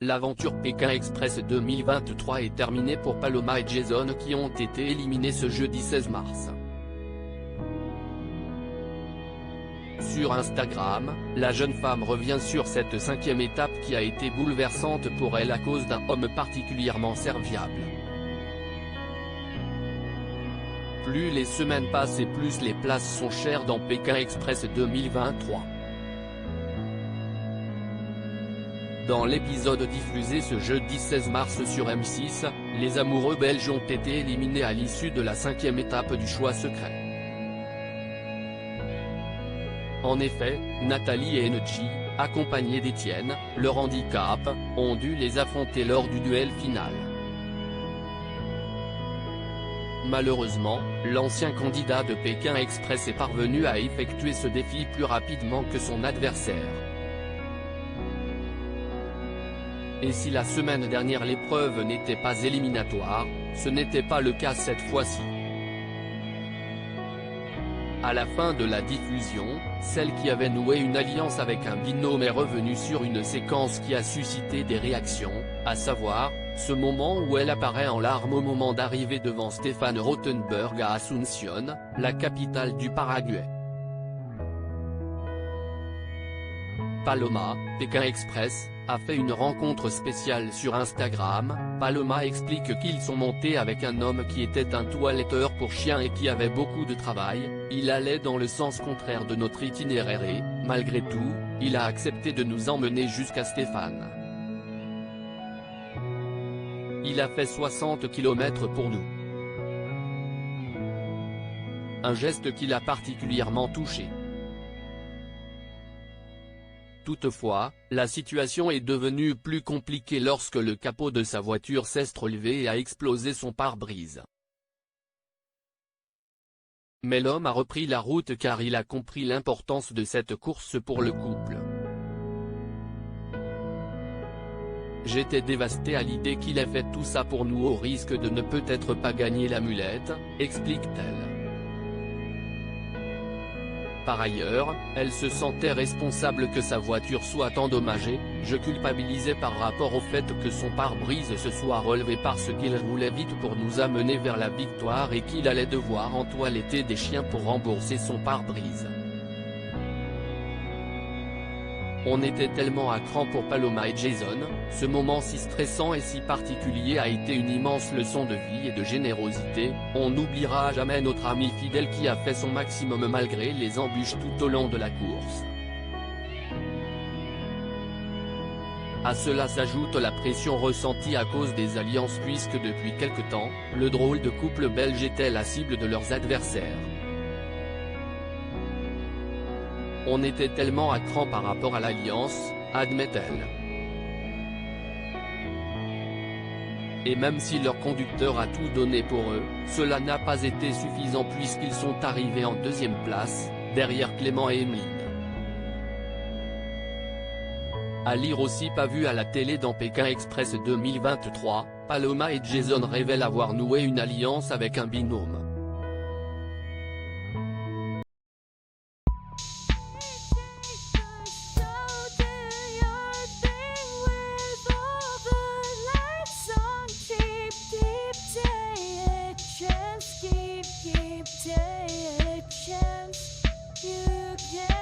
l'aventure Pékin Express 2023 est terminée pour Paloma et Jason qui ont été éliminés ce jeudi 16 mars. Sur Instagram, la jeune femme revient sur cette 5e étape qui a été bouleversante pour elle à cause d'un homme particulièrement serviable. Plus les semaines passent et plus les places sont chères dans Pékin Express 2023. Dans l'épisode diffusé ce jeudi 16 mars sur M6, les amoureux belges ont été éliminés à l'issue de la 5e étape du choix secret. En effet, Nathalie et Enji, accompagnés d'Étienne, leur handicap, ont dû les affronter lors du duel final. Malheureusement, l'ancien candidat de Pékin Express est parvenu à effectuer ce défi plus rapidement que son adversaire. Et si la semaine dernière l'épreuve n'était pas éliminatoire, ce n'était pas le cas cette fois-ci. À la fin de la diffusion, celle qui avait noué une alliance avec un binôme est revenue sur une séquence qui a suscité des réactions, à savoir, ce moment où elle apparaît en larmes au moment d'arriver devant Stéphane Rothenberg à Asunción, la capitale du Paraguay. Paloma, Pékin Express, a fait une rencontre spéciale sur Instagram. Paloma explique qu'ils sont montés avec un homme qui était un toiletteur pour chiens et qui avait beaucoup de travail, il allait dans le sens contraire de notre itinéraire et, malgré tout, il a accepté de nous emmener jusqu'à Stéphane. Il a fait 60 km pour nous. Un geste qui l'a particulièrement touché. Toutefois, la situation est devenue plus compliquée lorsque le capot de sa voiture s'est relevé et a explosé son pare-brise. Mais l'homme a repris la route car il a compris l'importance de cette course pour le couple. J'étais dévasté à l'idée qu'il ait fait tout ça pour nous au risque de ne peut-être pas gagner l'amulette, explique-t-elle. Par ailleurs, elle se sentait responsable que sa voiture soit endommagée, je culpabilisais par rapport au fait que son pare-brise se soit relevé parce qu'il roulait vite pour nous amener vers la victoire et qu'il allait devoir entoiletter des chiens pour rembourser son pare-brise. On était tellement à cran pour Paloma et Jason, ce moment si stressant et si particulier a été une immense leçon de vie et de générosité, on n'oubliera jamais notre ami fidèle qui a fait son maximum malgré les embûches tout au long de la course. À cela s'ajoute la pression ressentie à cause des alliances puisque depuis quelque temps, le drôle de couple belge était la cible de leurs adversaires. On était tellement à cran par rapport à l'alliance, admet-elle. Et même si leur conducteur a tout donné pour eux, cela n'a pas été suffisant puisqu'ils sont arrivés en 2e place, derrière Clément et Emeline. À lire aussi pas vu à la télé dans Pékin Express 2023, Paloma et Jason révèlent avoir noué une alliance avec un binôme. Take a chance, you can